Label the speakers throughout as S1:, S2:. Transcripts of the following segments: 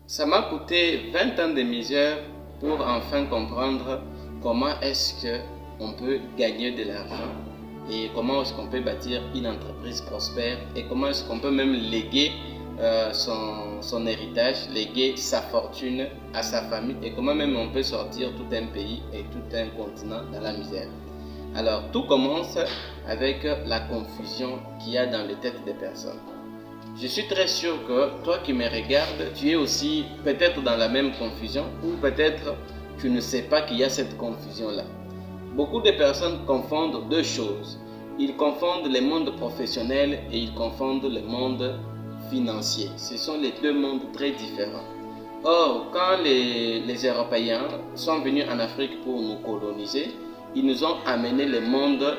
S1: Ça m'a coûté 20 ans de misère pour enfin comprendre comment est-ce qu'on peut gagner de l'argent et comment est-ce qu'on peut bâtir une entreprise prospère et comment est-ce qu'on peut même léguer son héritage, léguer sa fortune à sa famille et comment même on peut sortir tout un pays et tout un continent dans la misère. Alors tout commence avec la confusion qu'il y a dans les têtes des personnes. Je suis très sûr que toi qui me regardes, tu es aussi peut-être dans la même confusion ou peut-être tu ne sais pas qu'il y a cette confusion-là. Beaucoup de personnes confondent deux choses. Ils confondent le monde professionnel et ils confondent le monde financier. Ce sont les deux mondes très différents. Or, quand les Européens sont venus en Afrique pour nous coloniser, ils nous ont amené le monde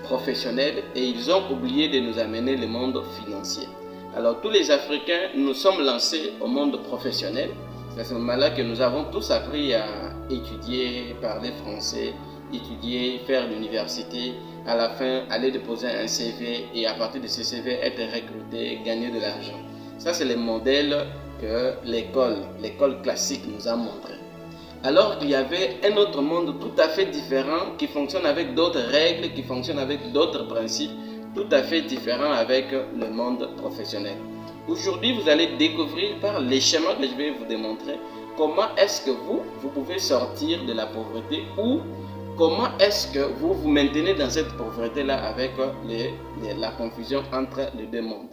S1: professionnel et ils ont oublié de nous amener le monde financier. Alors tous les Africains, nous sommes lancés au monde professionnel. C'est à ce moment-là que nous avons tous appris à étudier, parler français, étudier, faire l'université, à la fin aller déposer un CV et à partir de ce CV être recruté, gagner de l'argent. Ça c'est le modèle que l'école classique nous a montré. Alors qu'il y avait un autre monde tout à fait différent qui fonctionne avec d'autres règles, qui fonctionne avec d'autres principes, tout à fait différent avec le monde professionnel. Aujourd'hui, vous allez découvrir par les schémas que je vais vous démontrer comment est-ce que vous pouvez sortir de la pauvreté ou comment est-ce que vous vous maintenez dans cette pauvreté-là avec la confusion entre les deux mondes.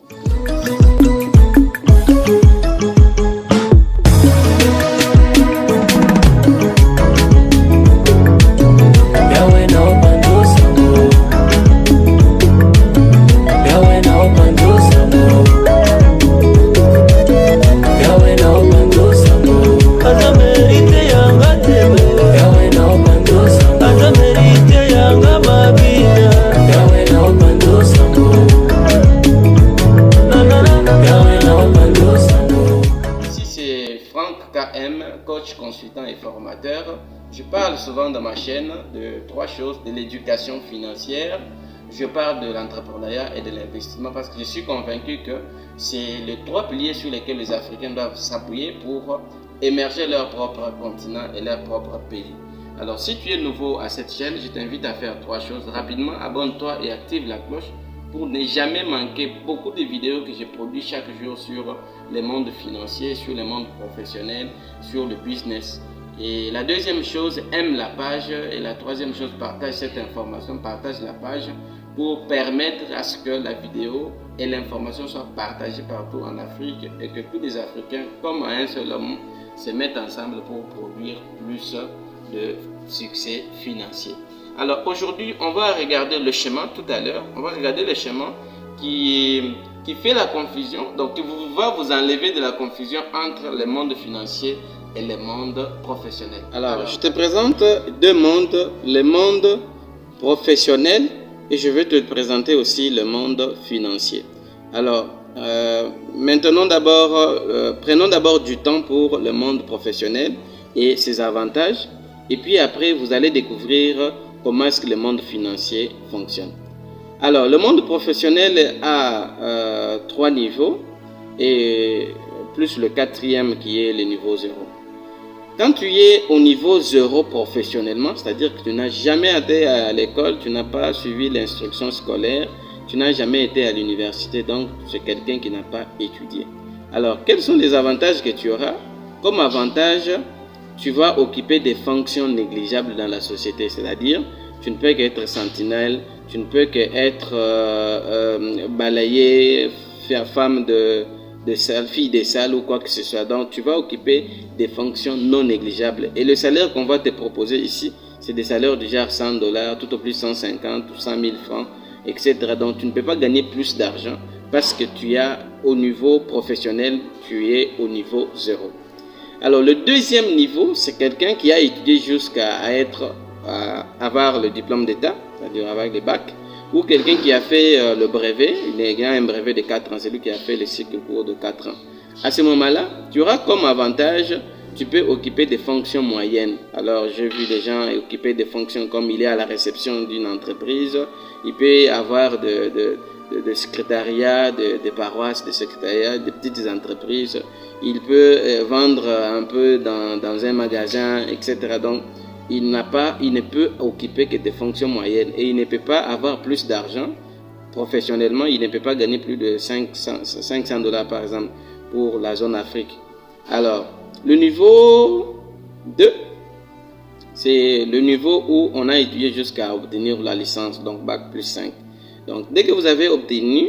S1: Coach, consultant et formateur. Je parle souvent dans ma chaîne de trois choses, de l'éducation financière, je parle de l'entrepreneuriat et de l'investissement parce que je suis convaincu que c'est les trois piliers sur lesquels les Africains doivent s'appuyer pour émerger leur propre continent et leur propre pays. Alors si tu es nouveau à cette chaîne, je t'invite à faire trois choses. Rapidement, abonne-toi et active la cloche pour ne jamais manquer beaucoup de vidéos que je produis chaque jour sur le monde financier, sur le monde professionnel, sur le business. Et la deuxième chose, aime la page. Et la troisième chose, partage cette information, partage la page pour permettre à ce que la vidéo et l'information soient partagées partout en Afrique et que tous les Africains, comme à un seul homme, se mettent ensemble pour produire plus de succès financier. Alors aujourd'hui, on va regarder le schéma tout à l'heure. On va regarder le schéma qui fait la confusion, donc qui va vous enlever de la confusion entre le monde financier et le monde professionnel. Alors je te présente deux mondes, le monde professionnel et je vais te présenter aussi le monde financier. Alors prenons d'abord du temps pour le monde professionnel et ses avantages et puis après vous allez découvrir comment est-ce que le monde financier fonctionne. Alors, le monde professionnel a trois niveaux et plus le quatrième qui est le niveau 0. Quand tu es au niveau 0 professionnellement, c'est-à-dire que tu n'as jamais été à l'école, tu n'as pas suivi l'instruction scolaire, tu n'as jamais été à l'université, donc c'est quelqu'un qui n'a pas étudié. Alors, quels sont les avantages que tu auras? Comme avantage, tu vas occuper des fonctions négligeables dans la société, c'est-à-dire tu ne peux qu'être sentinelle, tu ne peux qu'être balayé, femme de salle, fille de salle ou quoi que ce soit. Donc tu vas occuper des fonctions non négligeables. Et le salaire qu'on va te proposer ici, c'est des salaires du genre $100, tout au plus 150 ou 100 000 francs, etc. Donc tu ne peux pas gagner plus d'argent parce que tu as au niveau professionnel, tu es au niveau 0. Alors le deuxième niveau, c'est quelqu'un qui a étudié jusqu'à avoir le diplôme d'état, c'est-à-dire avec le bac, ou quelqu'un qui a fait le brevet, il a un brevet de 4 ans, c'est lui qui a fait le cycle court de 4 ans. À ce moment-là, tu auras comme avantage, tu peux occuper des fonctions moyennes. Alors j'ai vu des gens occuper des fonctions comme il est à la réception d'une entreprise, il peut avoir de secrétariat, de paroisses, de secrétariat, de petites entreprises. Il peut vendre un peu dans un magasin, etc. Donc, il ne peut occuper que des fonctions moyennes et il ne peut pas avoir plus d'argent. Professionnellement, il ne peut pas gagner plus de 500 dollars par exemple pour la zone Afrique. Alors, le niveau 2, c'est le niveau où on a étudié jusqu'à obtenir la licence, donc Bac plus 5. Donc, dès que vous avez obtenu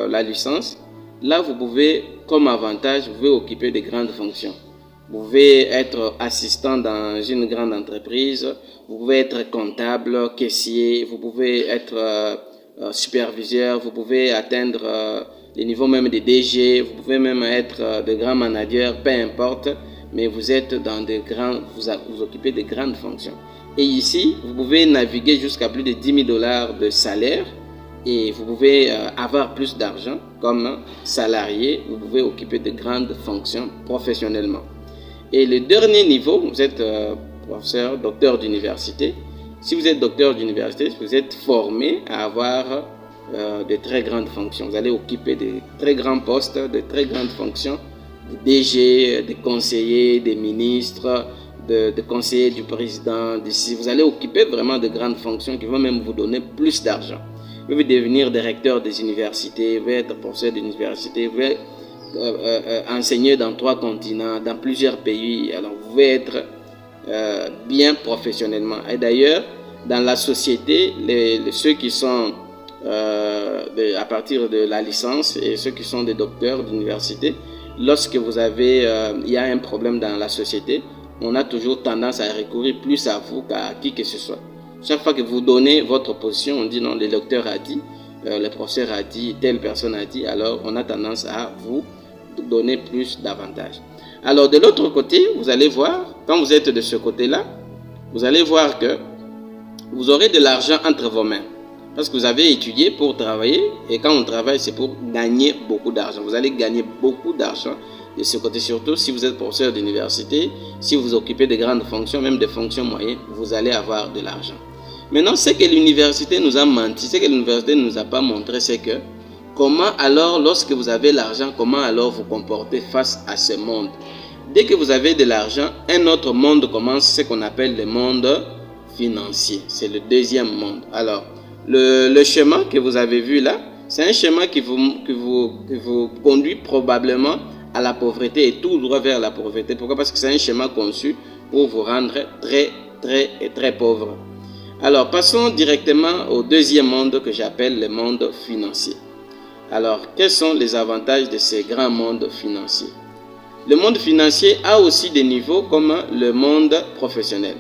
S1: la licence, là, vous pouvez, comme avantage, vous pouvez occuper de grandes fonctions. Vous pouvez être assistant dans une grande entreprise, vous pouvez être comptable, caissier, vous pouvez être superviseur, vous pouvez atteindre les niveaux même des DG, vous pouvez même être de grands managers, peu importe, mais vous êtes dans vous occupez de grandes fonctions. Et ici, vous pouvez naviguer jusqu'à plus de 10 000 dollars de salaire et vous pouvez avoir plus d'argent comme salarié, vous pouvez occuper de grandes fonctions professionnellement. Et le dernier niveau, vous êtes professeur, docteur d'université. Si vous êtes docteur d'université, vous êtes formé à avoir de très grandes fonctions. Vous allez occuper de très grands postes, de très grandes fonctions, de DG, de conseillers, des ministres, de conseillers du président. Vous allez occuper vraiment de grandes fonctions qui vont même vous donner plus d'argent. Vous pouvez devenir directeur des universités, vous pouvez être professeur d'université, vous pouvez enseigner dans 3 continents, dans plusieurs pays. Alors vous pouvez être bien professionnellement. Et d'ailleurs, dans la société, ceux qui sont à partir de la licence et ceux qui sont des docteurs d'université, lorsque il y a un problème dans la société, on a toujours tendance à recourir plus à vous qu'à qui que ce soit. Chaque fois que vous donnez votre position, on dit non, le docteur a dit, le professeur a dit, telle personne a dit, alors on a tendance à vous donner plus d'avantages. Alors de l'autre côté, vous allez voir, quand vous êtes de ce côté-là, vous allez voir que vous aurez de l'argent entre vos mains. Parce que vous avez étudié pour travailler et quand on travaille, c'est pour gagner beaucoup d'argent. Vous allez gagner beaucoup d'argent de ce côté, surtout si vous êtes professeur d'université, si vous occupez de grandes fonctions, même des fonctions moyennes, vous allez avoir de l'argent. Maintenant, ce que l'université nous a menti, ce que l'université ne nous a pas montré, c'est que comment alors, lorsque vous avez l'argent, comment alors vous comportez face à ce monde? Dès que vous avez de l'argent, un autre monde commence, ce qu'on appelle le monde financier. C'est le deuxième monde. Alors, le chemin que vous avez vu là, c'est un chemin qui vous conduit probablement à la pauvreté et tout droit vers la pauvreté. Pourquoi? Parce que c'est un schéma conçu pour vous rendre très pauvre. Alors, passons directement au deuxième monde que j'appelle le monde financier. Alors, quels sont les avantages de ces grands mondes financiers? Le monde financier a aussi des niveaux comme le monde professionnel.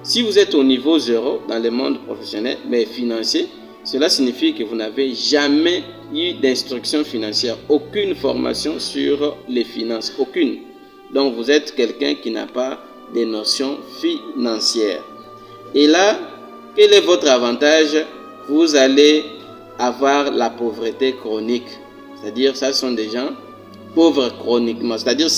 S1: Si vous êtes au niveau 0 dans le monde professionnel, mais financier, cela signifie que vous n'avez jamais eu d'instruction financière, aucune formation sur les finances, aucune. Donc, vous êtes quelqu'un qui n'a pas de notions financières. Et là, quel est votre avantage? Vous allez avoir la pauvreté chronique. C'est-à-dire, ça sont des gens pauvres chroniquement. C'est-à-dire,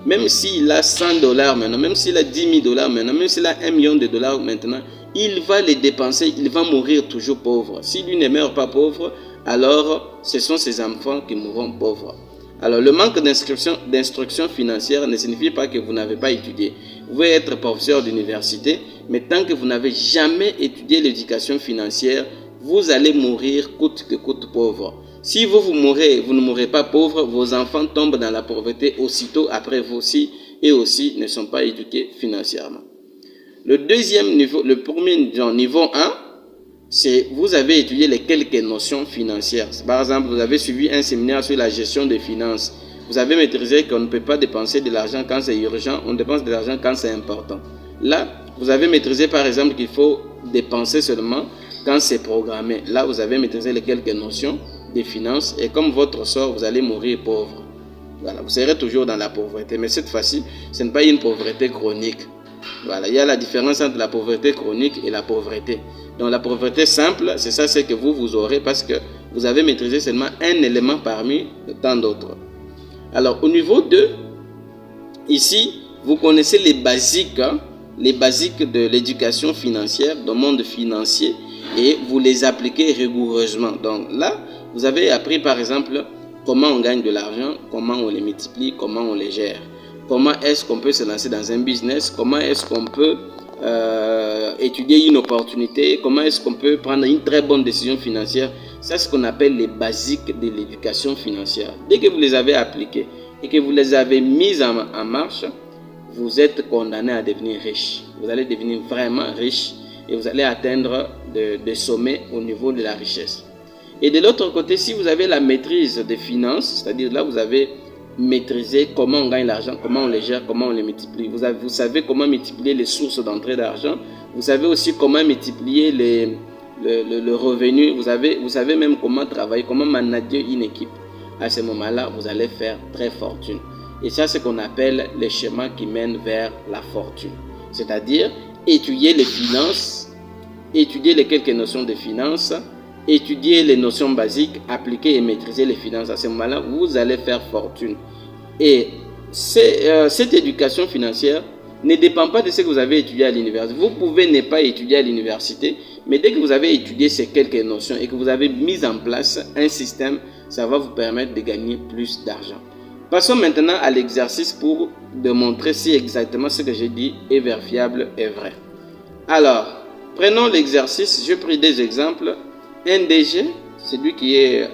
S1: même s'il a 100 dollars maintenant, même s'il a 10 000 dollars maintenant, même s'il a 1 million de dollars maintenant, il va les dépenser, il va mourir toujours pauvre. Si lui ne meurt pas pauvre, alors ce sont ses enfants qui mourront pauvres. Alors, le manque d'instruction financière ne signifie pas que vous n'avez pas étudié. Vous pouvez être professeur d'université, mais tant que vous n'avez jamais étudié l'éducation financière, vous allez mourir coûte que coûte pauvre. Si vous mourrez, vous ne mourrez pas pauvre, vos enfants tombent dans la pauvreté aussitôt après vous aussi, et aussi ne sont pas éduqués financièrement. Le deuxième niveau, le premier niveau 1, c'est vous avez étudié les quelques notions financières. Par exemple, vous avez suivi un séminaire sur la gestion des finances. Vous avez maîtrisé qu'on ne peut pas dépenser de l'argent quand c'est urgent, on dépense de l'argent quand c'est important. Là, vous avez maîtrisé par exemple qu'il faut dépenser seulement quand c'est programmé. Là, vous avez maîtrisé les quelques notions des finances et comme votre sort, vous allez mourir pauvre. Voilà, vous serez toujours dans la pauvreté, mais cette fois-ci, ce n'est pas une pauvreté chronique. Voilà, il y a la différence entre la pauvreté chronique et la pauvreté. Donc la pauvreté simple, c'est ça, c'est que vous aurez parce que vous avez maîtrisé seulement un élément parmi tant d'autres. Alors au niveau 2, ici, vous connaissez les basiques de l'éducation financière, du monde financier, et vous les appliquez rigoureusement. Donc là, vous avez appris par exemple comment on gagne de l'argent, comment on les multiplie, comment on les gère. Comment est-ce qu'on peut se lancer dans un business, comment est-ce qu'on peut étudier une opportunité, comment est-ce qu'on peut prendre une très bonne décision financière. C'est ce qu'on appelle les basiques de l'éducation financière. Dès que vous les avez appliqués et que vous les avez mises en marche, vous êtes condamné à devenir riche. Vous allez devenir vraiment riche et vous allez atteindre des sommets au niveau de la richesse. Et de l'autre côté, si vous avez la maîtrise des finances, c'est-à-dire là vous avez maîtrisé comment on gagne l'argent, comment on les gère, comment on les multiplie. Vous savez comment multiplier les sources d'entrée d'argent. Vous savez aussi comment multiplier le revenu. Vous savez même comment travailler, comment manager une équipe. À ce moment-là, vous allez faire très fortune. Et ça, c'est ce qu'on appelle les chemins qui mènent vers la fortune. C'est-à-dire étudier les finances, étudier les quelques notions de finances, étudier les notions basiques, appliquer et maîtriser les finances. À ce moment-là, vous allez faire fortune. Et cette éducation financière ne dépend pas de ce que vous avez étudié à l'université. Vous pouvez ne pas étudier à l'université, mais dès que vous avez étudié ces quelques notions et que vous avez mis en place un système, ça va vous permettre de gagner plus d'argent. Passons maintenant à l'exercice pour démontrer si exactement ce que j'ai dit est vérifiable et vrai. Alors, prenons l'exercice. Je pris des exemples. Un DG, celui qui est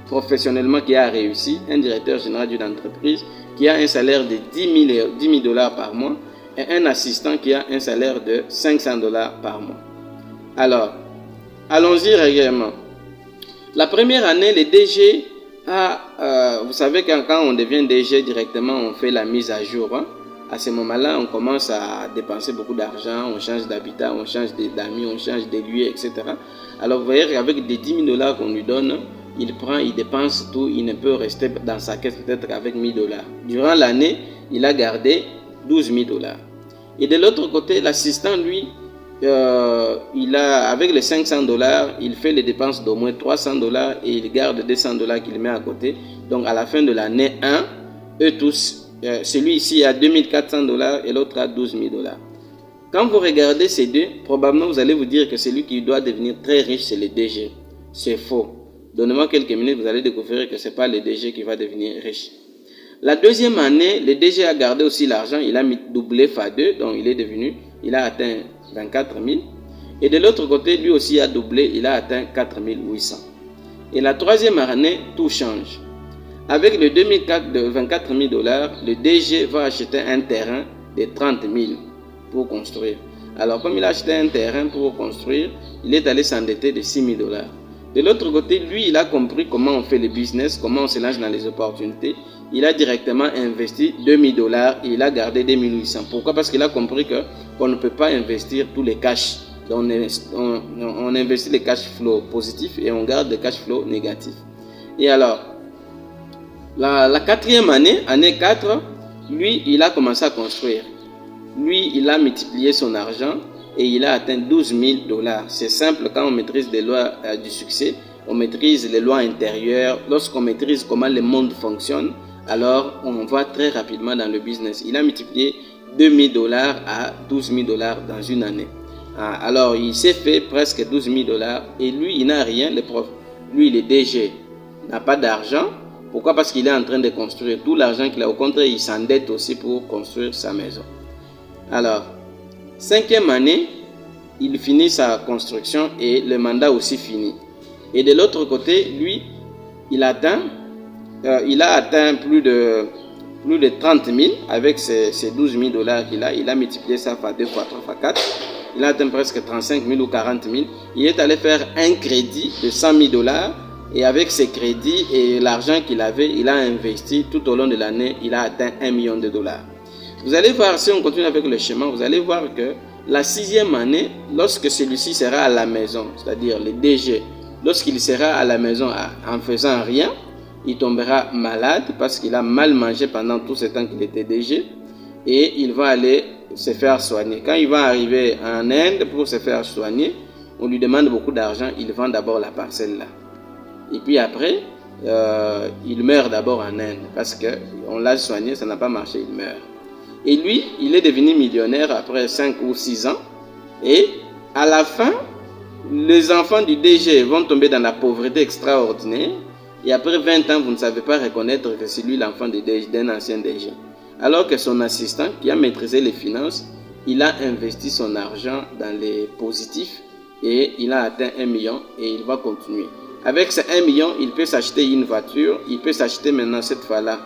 S1: professionnellement qui a réussi, un directeur général d'une entreprise qui a un salaire de 10 000 dollars par mois et un assistant qui a un salaire de 500 dollars par mois. Alors, allons-y régulièrement. La première année, les DG vous savez que quand on devient DG directement, on fait la mise à jour. À ce moment-là, on commence à dépenser beaucoup d'argent, on change d'habitat, on change d'amis, on change de lieux, etc. Alors, vous voyez qu'avec des 10 000 dollars qu'on lui donne, il dépense tout, il ne peut rester dans sa caisse peut-être qu'avec 1 000 dollars. Durant l'année, il a gardé 12 000 dollars. Et de l'autre côté, l'assistant, lui, avec les 500 dollars, il fait les dépenses d'au moins 300 dollars et il garde 200 dollars qu'il met à côté. Donc, à la fin de l'année 1, eux tous, celui-ci a 2400 dollars et l'autre a 12 000 dollars. Quand vous regardez ces deux, probablement vous allez vous dire que celui qui doit devenir très riche, c'est le DG. C'est faux. Donnez-moi quelques minutes, vous allez découvrir que ce n'est pas le DG qui va devenir riche. La deuxième année, le DG a gardé aussi l'argent, il a doublé x2, donc il a atteint 24 000. Et de l'autre côté, lui aussi a doublé, il a atteint 4 800. Et la troisième année, tout change. Avec le 2004 de 24 000 dollars, le DG va acheter un terrain de 30 000 pour construire. Alors, comme il a acheté un terrain pour construire, il est allé s'endetter de 6 000 dollars. De l'autre côté, lui, il a compris comment on fait le business, comment on se lance dans les opportunités. Il a directement investi 2 000 dollars et il a gardé 2 800. Pourquoi? Parce qu'il a compris qu'on ne peut pas investir tous les cash. Donc, on investit les cash flow positifs et on garde les cash flow négatifs. Et alors, la quatrième année, année 4, lui, il a commencé à construire. Lui, il a multiplié son argent et il a atteint 12 000 dollars. C'est simple, quand on maîtrise les lois du succès, on maîtrise les lois intérieures. Lorsqu'on maîtrise comment le monde fonctionne, alors on va très rapidement dans le business. Il a multiplié 2 000 dollars à 12 000 dollars dans une année. Alors, il s'est fait presque 12 000 dollars et lui, il n'a rien. Lui, il est DG, n'a pas d'argent. Pourquoi? Parce qu'il est en train de construire tout l'argent qu'il a. Au contraire, il s'endette aussi pour construire sa maison. Alors, cinquième année, il finit sa construction et le mandat aussi fini. Et de l'autre côté, lui, il a atteint plus de 30 000 avec ses 12 000 dollars qu'il a. Il a multiplié ça par 2 fois 3 fois 4. Il a atteint presque 35 000 ou 40 000. Il est allé faire un crédit de 100 000 dollars. Et avec ses crédits et l'argent qu'il avait, il a investi tout au long de l'année, il a atteint 1 million de dollars. Vous allez voir, si on continue avec le schéma, vous allez voir que la sixième année, lorsque celui-ci sera à la maison, c'est-à-dire le DG, lorsqu'il sera à la maison en faisant rien, il tombera malade parce qu'il a mal mangé pendant tout ce temps qu'il était DG et il va aller se faire soigner. Quand il va arriver en Inde pour se faire soigner, on lui demande beaucoup d'argent, il vend d'abord la parcelle là. Et puis après, il meurt d'abord en Inde parce qu'on l'a soigné, ça n'a pas marché, il meurt. Et lui, il est devenu millionnaire après 5 ou 6 ans. Et à la fin, les enfants du DG vont tomber dans la pauvreté extraordinaire et après 20 ans, vous ne savez pas reconnaître que c'est lui l'enfant d'un ancien DG. Alors que son assistant qui a maîtrisé les finances, il a investi son argent dans les positifs et il a atteint 1 million et il va continuer. Avec ces 1 million, il peut s'acheter une voiture, il peut s'acheter maintenant cette fois-là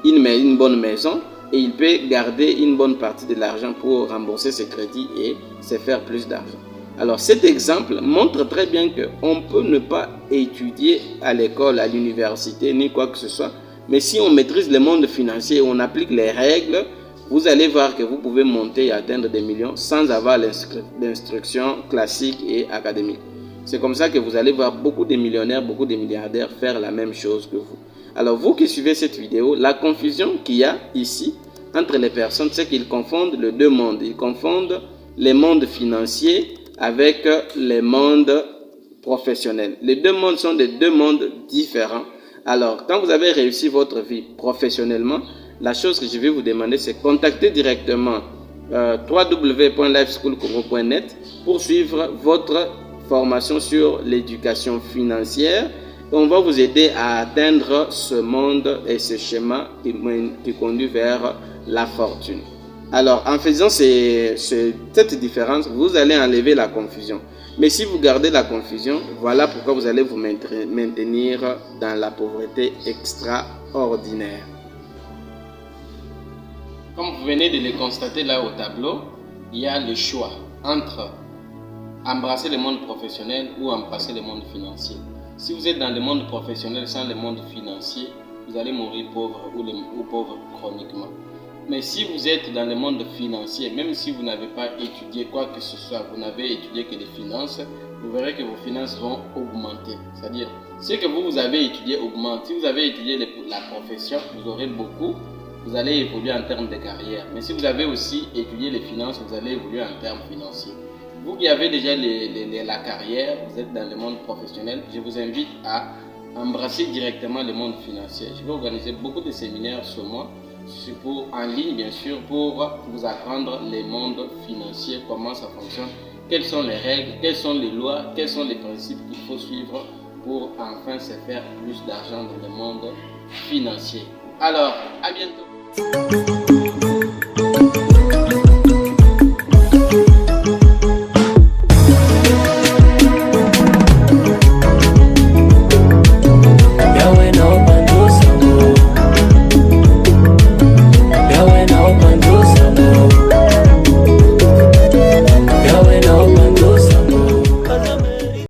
S1: une bonne maison et il peut garder une bonne partie de l'argent pour rembourser ses crédits et se faire plus d'argent. Alors cet exemple montre très bien qu'on peut ne pas étudier à l'école, à l'université, ni quoi que ce soit, mais si on maîtrise le monde financier, on applique les règles, vous allez voir que vous pouvez monter et atteindre des millions sans avoir l'instruction classique et académique. C'est comme ça que vous allez voir beaucoup de millionnaires, beaucoup de milliardaires faire la même chose que vous. Alors vous qui suivez cette vidéo, la confusion qu'il y a ici entre les personnes, c'est qu'ils confondent les deux mondes. Ils confondent les mondes financiers avec les mondes professionnels. Les deux mondes sont des deux mondes différents. Alors, quand vous avez réussi votre vie professionnellement, la chose que je vais vous demander, c'est contacter directement www.lifeschoolcongo.net pour suivre votre formation sur l'éducation financière. Et on va vous aider à atteindre ce monde et ce schéma qui conduit vers la fortune. Alors, en faisant cette différence, vous allez enlever la confusion. Mais si vous gardez la confusion, voilà pourquoi vous allez vous maintenir dans la pauvreté extraordinaire. Comme vous venez de le constater là au tableau, il y a le choix entre embrasser le monde professionnel ou embrasser le monde financier. Si vous êtes dans le monde professionnel sans le monde financier, vous allez mourir pauvre ou pauvre chroniquement. Mais si vous êtes dans le monde financier, même si vous n'avez pas étudié quoi que ce soit, vous n'avez étudié que les finances, vous verrez que vos finances vont augmenter. C'est-à-dire, ce que vous avez étudié augmente. Si vous avez étudié la profession, vous aurez beaucoup, vous allez évoluer en termes de carrière. Mais si vous avez aussi étudié les finances, vous allez évoluer en termes financiers. Vous qui avez déjà la carrière, vous êtes dans le monde professionnel, je vous invite à embrasser directement le monde financier. Je vais organiser beaucoup de séminaires sur moi, en ligne bien sûr, pour vous apprendre les mondes financiers, comment ça fonctionne, quelles sont les règles, quelles sont les lois, quels sont les principes qu'il faut suivre pour enfin se faire plus d'argent dans le monde financier. Alors, à bientôt.